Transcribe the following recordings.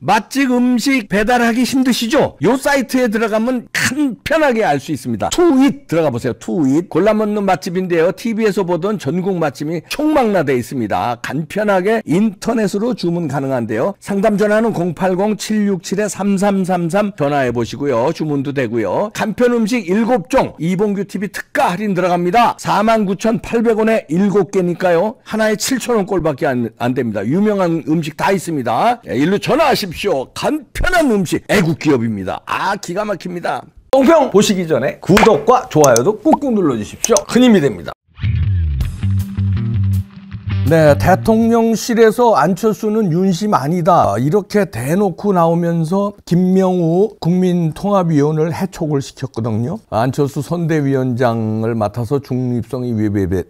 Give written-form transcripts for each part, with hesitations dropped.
맛집 음식 배달하기 힘드시죠? 요 사이트에 들어가면 간편하게 알 수 있습니다. 투잇 들어가 보세요. 투잇. 골라 먹는 맛집인데요. TV에서 보던 전국 맛집이 총망라되어 있습니다. 간편하게 인터넷으로 주문 가능한데요. 상담 전화는 080-767-3333 전화해 보시고요. 주문도 되고요. 간편 음식 7종 이봉규TV 특가 할인 들어갑니다. 49,800원에 7개니까요. 하나에 7,000원 꼴밖에 안 됩니다. 유명한 음식 다 있습니다. 일로 전화하십시오. 간편한 음식 애국기업입니다. 기가 막힙니다. 똥평 보시기 전에 구독과 좋아요도 꾹꾹 눌러주십시오. 큰 힘이 됩니다. 네, 대통령실에서 안철수는 윤심 아니다 이렇게 대놓고 나오면서 김명우 국민통합위원을 해촉을 시켰거든요. 안철수 선대위원장을 맡아서 중립성이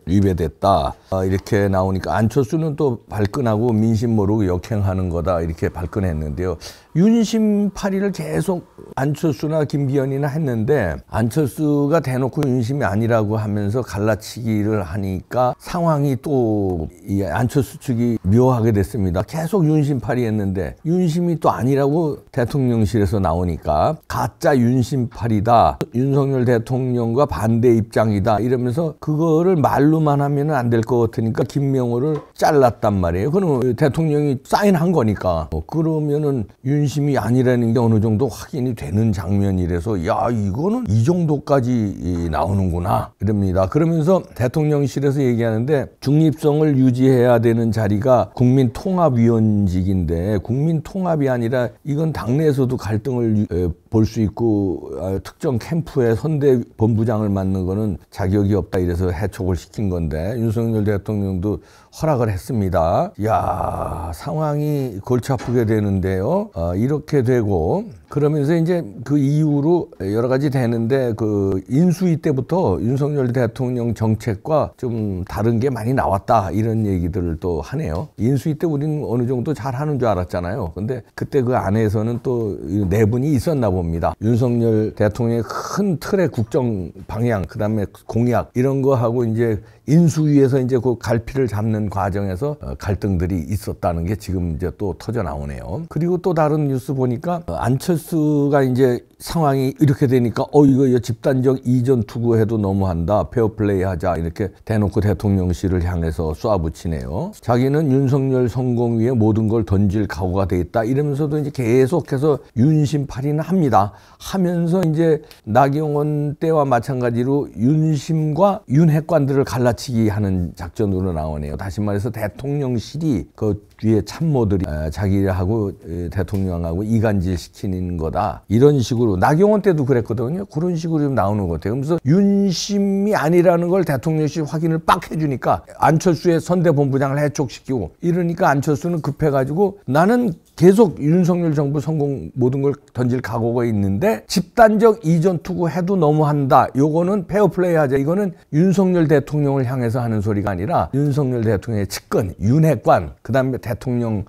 위배됐다 이렇게 나오니까 안철수는 또 발끈하고 민심 모르고 역행하는 거다 이렇게 발끈했는데요. 윤심파리를 계속 안철수나 김기현이나 했는데 했는가 대놓고 윤심이 아니라고 하면서 갈라치기를 하니까 상황이 또 이 안철수 측이 묘하게 됐습니다. 계속 윤심파리 했는데 윤심이 또 아니라고 대통령실에서 나오니까 가짜 윤심파리다. 윤석열 대통령과 반대 입장이다. 이러면서 그거를 말로만 하면 안 될 것 같으니까 김명호를 잘랐단 말이에요. 그럼 대통령이 사인한 거니까. 그러면은 윤심이 아니라는 게 어느 정도 확인이 되는 장면이라서 야 이거는 이 정도까지 나오는구나 이럽니다. 그러면서 대통령실에서 얘기하는데 중립성을 유지해야 되는 자리가 국민통합위원직인데 국민통합이 아니라 이건 당내에서도 갈등을 볼 수 있고 특정 캠프의 선대본부장을 맡는 거는 자격이 없다 이래서 해촉을 시킨 건데 윤석열 대통령도 허락을 했습니다. 야 상황이 골치 아프게 되는데요. 이렇게 되고 그러면서 이제 그 이후로 여러 가지 되는데 그 인수위 때부터 윤석열 대통령 정책과 좀 다른 게 많이 나왔다 이런 얘기들을 또 하네요. 인수위 때 우리는 어느 정도 잘하는 줄 알았잖아요. 근데 그때 그 안에서는 또 내분이 있었나 봅니다. 윤석열 대통령의 큰 틀의 국정 방향 그다음에 공약 이런 거 하고 이제 인수위에서 이제 그 갈피를 잡는 과정에서 갈등들이 있었다는 게 지금 이제 또 터져 나오네요. 그리고 또 다른 뉴스 보니까 안철수가 이제 상황이 이렇게 되니까 이거 집단적 이전 투구해도 너무한다. 페어플레이 하자. 이렇게 대놓고 대통령실을 향해서 쏘아붙이네요. 자기는 윤석열 성공 위에 모든 걸 던질 각오가 돼 있다. 이러면서도 이제 계속해서 윤심팔이는 합니다. 하면서 이제 나경원 때와 마찬가지로 윤심과 윤핵관들을 갈라치기 하는 작전으로 나오네요. 다시 말해서 대통령실이 그 뒤에 참모들이 자기하고 대통령하고 이간질 시키는 거다. 이런 식으로 나경원 때도 그랬거든요. 그런 식으로 좀 나오는 것 같아요. 그러면서 윤심이 아니라는 걸 대통령실이 확인을 빡 해주니까 안철수의 선대본부장을 해촉시키고 이러니까 안철수는 급해가지고 나는 계속 윤석열 정부 성공 모든 걸 던질 각오가 있는데 집단적 이전 투구 해도 너무한다. 요거는 페어플레이 하자. 이거는 윤석열 대통령을 향해서 하는 소리가 아니라 윤석열 대통령의 측근, 윤핵관, 그 다음에 대통령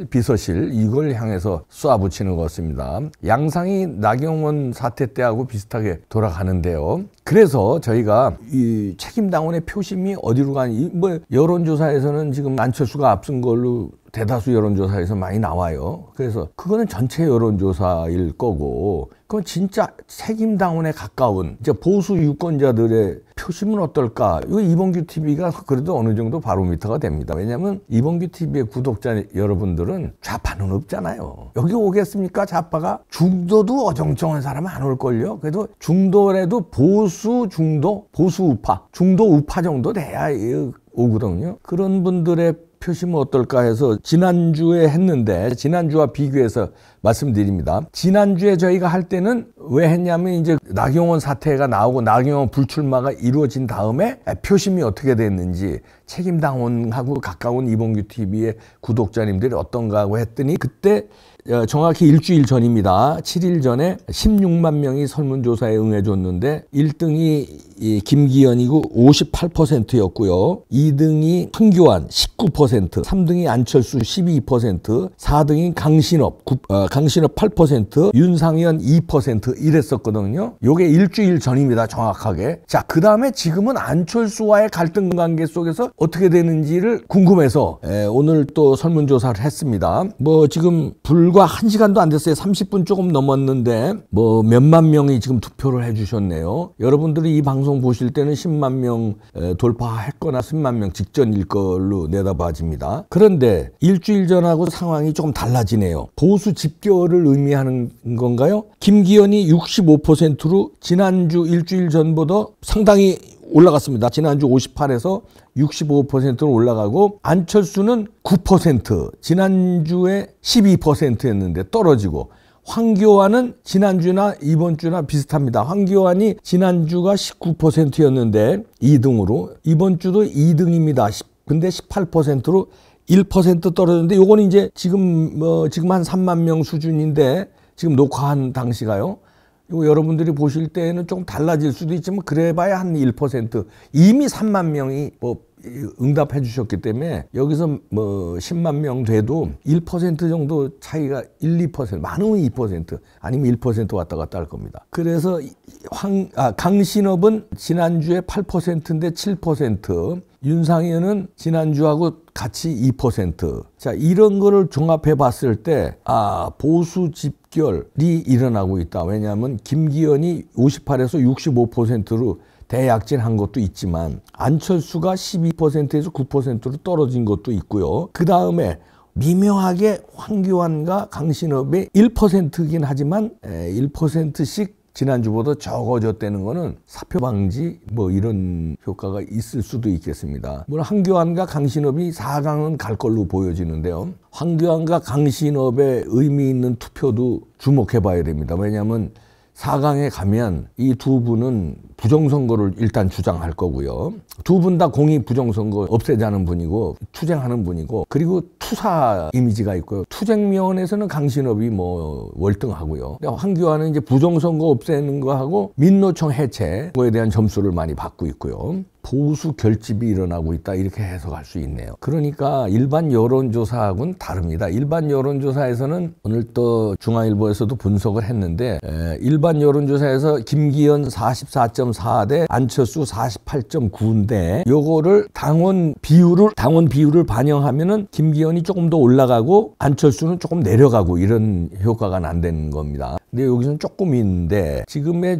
비서실 이걸 향해서 쏘아붙이는 것 같습니다. 양상이 나경원 사태 때하고 비슷하게 돌아가는데요. 그래서 저희가 이 책임당원의 표심이 어디로 가니 여론조사에서는 지금 안철수가 앞선 걸로 대다수 여론조사에서 많이 나와요. 그래서 그거는 전체 여론조사일 거고 그건 진짜 책임당원에 가까운 이제 보수 유권자들의 표심은 어떨까? 이거 이봉규TV가 그래도 어느 정도 바로미터가 됩니다. 왜냐하면 이봉규TV의 구독자 여러분들은 좌파는 없잖아요. 여기 오겠습니까? 좌파가? 중도도 어정쩡한 사람은 안 올걸요. 그래도 중도라도 보수 중도, 보수 우파, 중도 우파 정도 돼야 오거든요. 그런 분들의 표심은 어떨까 해서 지난주에 했는데 지난주와 비교해서 말씀드립니다. 지난주에 저희가 할 때는 왜 했냐면 이제 나경원 사태가 나오고 나경원 불출마가 이루어진 다음에 표심이 어떻게 됐는지 책임당원하고 가까운 이봉규TV의 구독자님들이 어떤가 하고 했더니 그때 정확히 일주일 전입니다. 7일 전에 16만 명이 설문조사에 응해줬는데 1등이 김기현이고 58%였고요. 2등이 황교안 19%, 3등이 안철수 12%, 4등이 강신업 8%, 윤상현 2% 이랬었거든요. 요게 일주일 전입니다. 정확하게. 자, 그 다음에 지금은 안철수와의 갈등 관계 속에서 어떻게 되는지를 궁금해서 오늘 또 설문조사를 했습니다. 뭐 지금 불과 1시간도 안 됐어요. 30분 조금 넘었는데 뭐 몇만 명이 지금 투표를 해주셨네요. 여러분들이 이 방송 보실 때는 10만 명 돌파했거나 10만 명 직전일 걸로 내다봐집니다. 그런데 일주일 전하고 상황이 조금 달라지네요. 보수 집결을 의미하는 건가요? 김기현이 65%로 지난주 일주일 전보다 상당히 올라갔습니다. 지난주 58에서 65%로 올라가고 안철수는 9%, 지난주에 12%였는데 떨어지고 황교안은 지난주나 이번 주나 비슷합니다. 황교안이 지난주가 19%였는데 2등으로 이번 주도 2등입니다. 근데 18%로 1% 떨어졌는데 요건 이제 지금 한 3만 명 수준인데 지금 녹화한 당시가요. 이거 여러분들이 보실 때는 조금 달라질 수도 있지만 그래봐야 한 1%. 이미 3만 명이 응답해 주셨기 때문에 여기서 10만 명 돼도 1% 정도 차이가 1~2%, 많으면 2% 아니면 1% 왔다 갔다 할 겁니다. 그래서 강신업은 지난주에 8%인데 7%, 윤상현은 지난주하고 같이 2%. 자, 이런 거를 종합해 봤을 때 보수 집결이 일어나고 있다. 왜냐하면 김기현이 58에서 65%로 대약진한 것도 있지만 안철수가 12%에서 9%로 떨어진 것도 있고요. 그 다음에 미묘하게 황교안과 강신업이 1%긴 하지만 1%씩 지난주보다 적어졌다는 거는 사표 방지 이런 효과가 있을 수도 있겠습니다. 물론 황교안과 강신업이 4강은 갈 걸로 보여지는데요. 황교안과 강신업의 의미 있는 투표도 주목해 봐야 됩니다. 왜냐하면 4강에 가면 이 두 분은 부정선거를 일단 주장할 거고요. 두 분 다 공이 부정선거 없애자는 분이고 투쟁하는 분이고 그리고 투사 이미지가 있고요. 투쟁 면에서는 강신업이 월등하고요. 황교안은 이제 부정선거 없애는 거하고 민노총 해체에 대한 점수를 많이 받고 있고요. 보수 결집이 일어나고 있다 이렇게 해석할 수 있네요. 그러니까 일반 여론조사하고는 다릅니다. 일반 여론조사에서는 오늘 또 중앙일보에서도 분석을 했는데 일반 여론조사에서 김기현 44.4 대 안철수 48.9인데 요거를 당원 비율을 반영하면은 김기현이 조금 더 올라가고 안철수는 조금 내려가고 이런 효과가 난다는 겁니다. 근데 여기서는 조금 있는데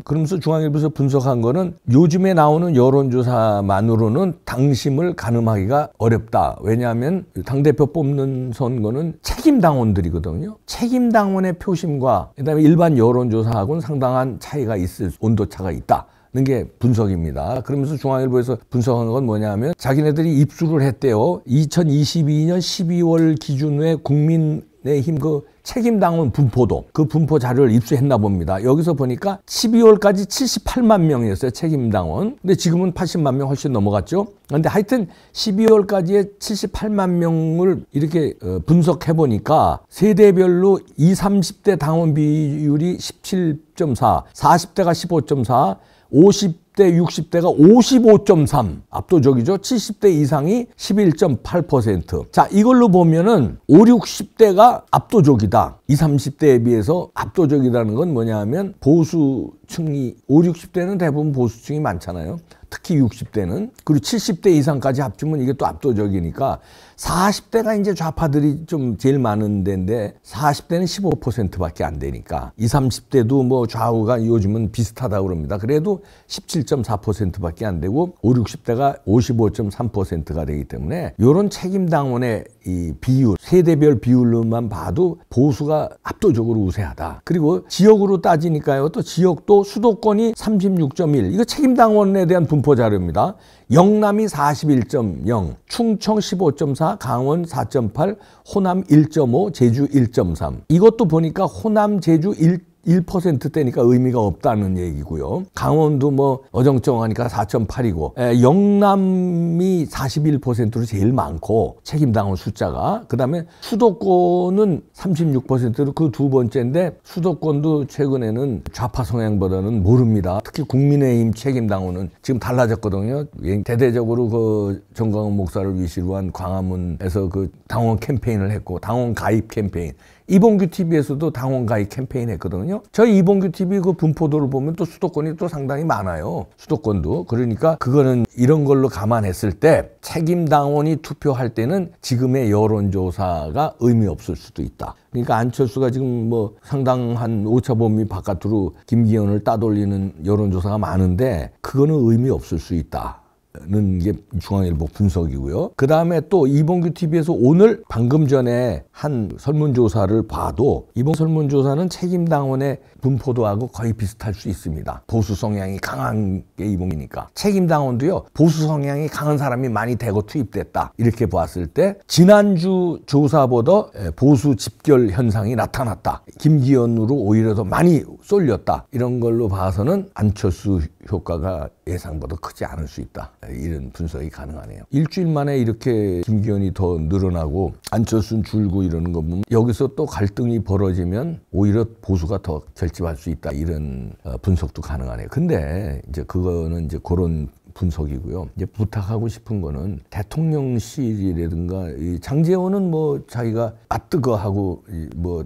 그러면서 중앙일보에서 분석한 거는 요즘에 나오는 여론조사만으로는 당심을 가늠하기가 어렵다. 왜냐하면 당대표 뽑는 선거는 책임당원들이거든요. 책임당원의 표심과 그다음에 일반 여론조사하고는 상당한 차이가 온도차가 있다. 는 게 분석입니다. 그러면서 중앙일보에서 분석한 건 뭐냐면 자기네들이 입수를 했대요. 2022년 12월 기준의 국민의힘 책임당원 분포도 그 분포 자료를 입수했나 봅니다. 여기서 보니까 12월까지 78만 명이었어요. 책임당원. 근데 지금은 80만 명 훨씬 넘어갔죠. 근데 하여튼 12월까지의 78만 명을 이렇게 분석해 보니까 세대별로 20, 30대 당원 비율이 17.4, 40대가 15.4, 50대, 60대가 55.3 압도적이죠. 70대 이상이 11.8%. 자, 이걸로 보면은 5, 60대가 압도적이다. 20, 30대에 비해서 압도적이라는 건 뭐냐 하면 보수층이 5, 60대는 대부분 보수층이 많잖아요. 특히 60대는. 그리고 70대 이상까지 합치면 이게 또 압도적이니까 40대가 이제 좌파들이 좀 제일 많은 데인데 40대는 15%밖에 안 되니까 20, 30대도 좌우가 요즘은 비슷하다고 그럽니다. 그래도 17.4%밖에 안 되고 5, 60대가 55.3%가 되기 때문에 이런 책임당원의 이 비율, 세대별 비율로만 봐도 보수가 압도적으로 우세하다. 그리고 지역으로 따지니까요. 또 지역도 수도권이 36.1. 이거 책임당원에 대한 분포 자료입니다. 영남이 41.0, 충청 15.4, 강원 4.8, 호남 1.5, 제주 1.3. 이것도 보니까 호남, 제주 1%대니까 의미가 없다는 얘기고요. 강원도 어정쩡하니까 4.8이고 영남이 41%로 제일 많고 책임당원 숫자가 그다음에 수도권은 36%로 그 두 번째인데 수도권도 최근에는 좌파 성향보다는 모릅니다. 특히 국민의힘 책임당원은 지금 달라졌거든요. 대대적으로 그 정광훈 목사를 위시로 한 광화문에서 그 당원 캠페인을 했고 당원 가입 캠페인 이봉규 TV에서도 당원 가입 캠페인 했거든요. 저희 이봉규 TV 그 분포도를 보면 또 수도권이 또 상당히 많아요. 수도권도. 그러니까 그거는 이런 걸로 감안했을 때 책임 당원이 투표할 때는 지금의 여론조사가 의미 없을 수도 있다. 그러니까 안철수가 지금 뭐 상당한 오차 범위 바깥으로 김기현을 따돌리는 여론조사가 많은데 그거는 의미 없을 수 있다. 는 게 중앙일보 분석이고요. 그 다음에 또 이봉규 TV에서 오늘 방금 전에 한 설문조사를 봐도 이번 설문조사는 책임당원의 분포도하고 거의 비슷할 수 있습니다. 보수 성향이 강한 게 이봉이니까. 책임당원도요. 보수 성향이 강한 사람이 많이 대거 투입됐다. 이렇게 봤을 때 지난주 조사보다 보수 집결 현상이 나타났다. 김기현으로 오히려 더 많이 쏠렸다. 이런 걸로 봐서는 안철수 효과가 예상보다 크지 않을 수 있다. 이런 분석이 가능하네요. 일주일 만에 이렇게 김기현이 더 늘어나고 안철수는 줄고 이러는 거 보면 여기서 또 갈등이 벌어지면 오히려 보수가 더 결집할 수 있다. 이런 분석도 가능하네요. 근데 이제 그거는 이제 그런 분석이고요. 이제 부탁하고 싶은 거는 대통령실이라든가 이 장제원은 뭐 자기가 아뜨거하고 뭐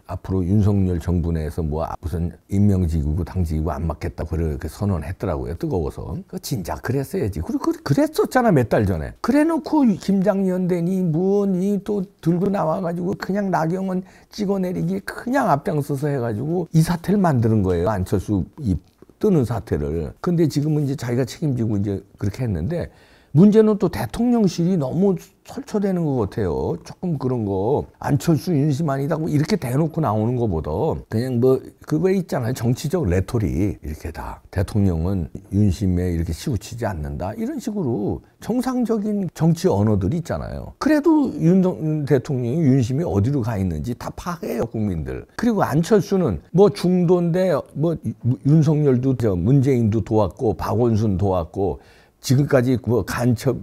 앞으로 윤석열 정부 내에서 뭐 무슨 임명직이고 당직이고 안 맡겠다 그렇게 선언했더라고요. 뜨거워서. 그 진짜 그랬어야지. 그랬었잖아 몇 달 전에. 그래놓고 김장연대니 뭐니 또 들고 나와가지고 그냥 나경원 찍어내리기 그냥 앞장서서 해가지고 이 사태를 만드는 거예요. 안철수 이 뜨는 사태를. 근데 지금은 이제 자기가 책임지고 이제 그렇게 했는데 문제는 또 대통령실이 너무 설쳐되는 것 같아요. 조금 그런 거 안철수 윤심 아니다 이렇게 대놓고 나오는 것보다 그냥 뭐 그거 있잖아요. 정치적 레토릭 이렇게 다 대통령은 윤심에 이렇게 치우치지 않는다 이런 식으로 정상적인 정치 언어들이 있잖아요. 그래도 윤 대통령이 윤심이 어디로 가 있는지 다 파악해요 국민들. 그리고 안철수는 뭐 중도인데 뭐 윤석열도 문재인도 도왔고 박원순 도왔고 지금까지 뭐 간첩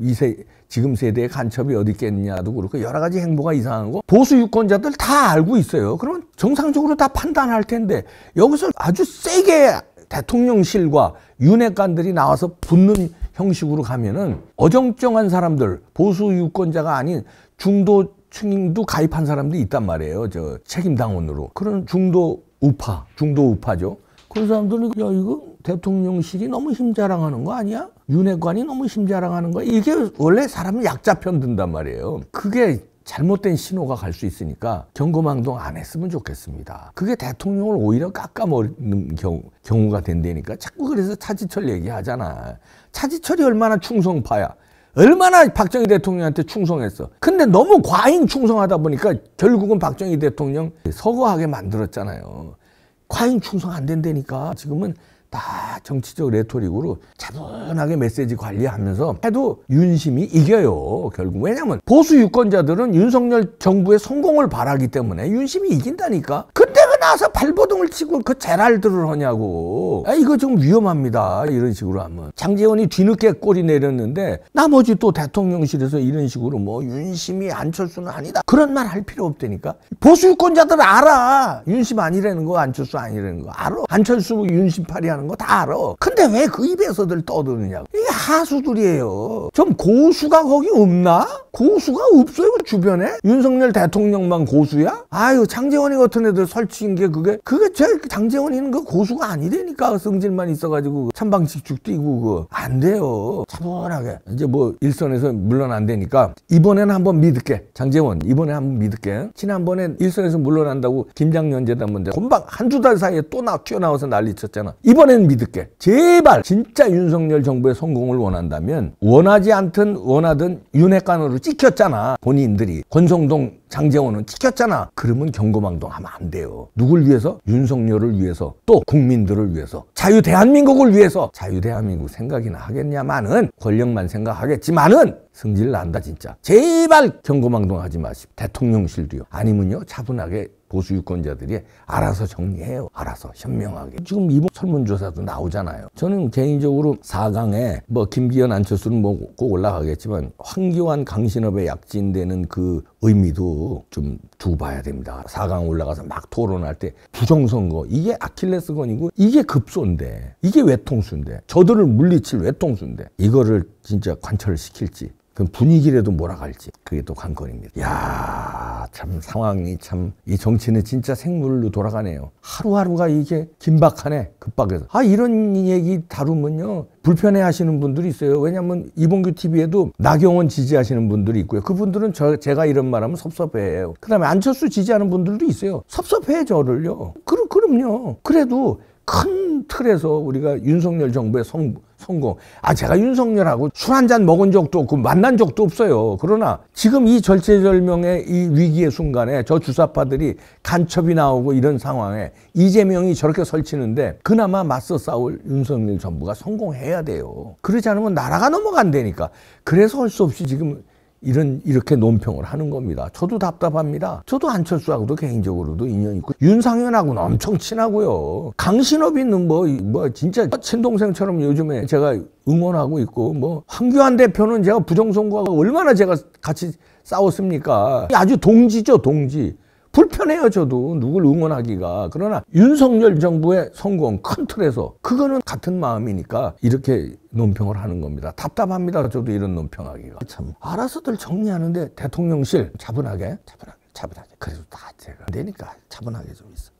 지금 세대의 간첩이 어디 있겠냐도 그렇고 여러 가지 행보가 이상한 거 보수 유권자들 다 알고 있어요. 그러면 정상적으로 다 판단할 텐데 여기서 아주 세게 대통령실과 윤핵관들이 나와서 붙는 형식으로 가면은 어정쩡한 사람들 보수 유권자가 아닌 중도층도 가입한 사람들이 있단 말이에요. 저 책임당원으로 그런 중도 우파죠. 그런 사람들은 야 이거 대통령실이 너무 힘자랑하는 거 아니야? 윤핵관이 너무 힘자랑하는 거야? 이게 원래 사람은 약자 편 든단 말이에요. 그게 잘못된 신호가 갈 수 있으니까 경거망동 안 했으면 좋겠습니다. 그게 대통령을 오히려 깎아먹는 경우가 된다니까. 자꾸 그래서 차지철 얘기하잖아. 차지철이 얼마나 충성파야. 얼마나 박정희 대통령한테 충성했어. 근데 너무 과잉 충성하다 보니까 결국은 박정희 대통령 서거하게 만들었잖아요. 과잉 충성 안 된다니까. 지금은 다 정치적 레토릭으로 차분하게 메시지 관리하면서 해도 윤심이 이겨요 결국. 왜냐면 보수 유권자들은 윤석열 정부의 성공을 바라기 때문에 윤심이 이긴다니까. 근데 왜 나와서 발버둥을 치고 그 제랄들을 하냐고. 이거 좀 위험합니다 이런 식으로 하면. 장제원이 뒤늦게 꼬리 내렸는데 나머지 또 대통령실에서 이런 식으로 뭐 윤심이 안철수는 아니다 그런 말 할 필요 없다니까. 보수 유권자들 알아. 윤심 아니라는 거 안철수 아니라는 거 알아. 안철수 윤심팔이 하는 거 다 알아. 근데 왜 그 입에서들 떠드느냐고. 이게 하수들이에요. 좀 고수가 거기 없나? 고수가 없어요 주변에? 윤석열 대통령만 고수야? 아유 장제원이 같은 애들 설치인 게 그게 제 장제원이는 그 고수가 아니라니까. 성질만 있어가지고 찬방식축 뛰고 그거 안 돼요. 차분하게 이제 뭐 일선에서 물러난다니까 이번에는 한번 믿을게. 장제원 이번에 한번 믿을게. 지난번에 일선에서 물러난다고 김장연재단 문제 금방 한두 달 사이에 또 튀어나와서 난리 쳤잖아. 이번에는 믿을게. 제발 진짜 윤석열 정부의 성공을 원한다면 원하지 않든 원하든 윤핵관으로 찍혔잖아. 본인들이 권성동 장제원은 찍혔잖아. 그러면 경거망동하면 안 돼요. 누굴 위해서? 윤석열을 위해서, 또 국민들을 위해서, 자유 대한민국을 위해서. 자유 대한민국 생각이나 하겠냐마는 권력만 생각하겠지만은 성질 난다 진짜. 제발 경거망동하지 마십시오. 대통령실도요. 아니면요 차분하게 보수 유권자들이 알아서 정리해요. 알아서 현명하게. 지금 이번 설문조사도 나오잖아요. 저는 개인적으로 4강에 뭐 김기현 안철수는 뭐 꼭 올라가겠지만 황교안 강신업에 약진되는 그 의미도 좀 두고 봐야 됩니다. 4강 올라가서 막 토론할 때 부정선거 이게 아킬레스건이고 이게 급소인데 이게 외통수인데 저들을 물리칠 외통수인데 이거를 진짜 관철시킬지 그럼 분위기라도 몰아갈지 그게 또 관건입니다. 야 참 상황이 참 이 정치는 진짜 생물로 돌아가네요. 하루하루가 이게 긴박하네. 급박해서. 이런 얘기 다루면요 불편해 하시는 분들이 있어요. 왜냐면 이봉규 TV에도 나경원 지지하시는 분들이 있고요. 그분들은 제가 이런 말하면 섭섭해해요. 그 다음에 안철수 지지하는 분들도 있어요. 섭섭해 저를요. 그럼요. 그래도 큰 틀에서 우리가 윤석열 정부의 성공. 제가 윤석열하고 술 한잔 먹은 적도 없고 만난 적도 없어요. 그러나 지금 이 절체절명의 이 위기의 순간에 저 주사파들이 간첩이 나오고 이런 상황에 이재명이 저렇게 설치는데 그나마 맞서 싸울 윤석열 정부가 성공해야 돼요. 그러지 않으면 나라가 넘어간다니까. 그래서 할 수 없이 지금 이렇게 논평을 하는 겁니다. 저도 답답합니다. 저도 안철수하고도 개인적으로도 인연이 있고 윤상현하고는 엄청 친하고요. 강신업이는 진짜 친동생처럼 요즘에 제가 응원하고 있고 황교안 대표는 제가 부정선거하고 얼마나 제가 같이 싸웠습니까? 아주 동지죠, 동지. 불편해요, 저도 누굴 응원하기가. 그러나 윤석열 정부의 성공 큰 틀에서 그거는 같은 마음이니까 이렇게 논평을 하는 겁니다. 답답합니다, 저도 이런 논평하기가. 참 알아서들 정리하는데 대통령실 차분하게 그래도 다 제가 안 되니까 차분하게 좀 있어.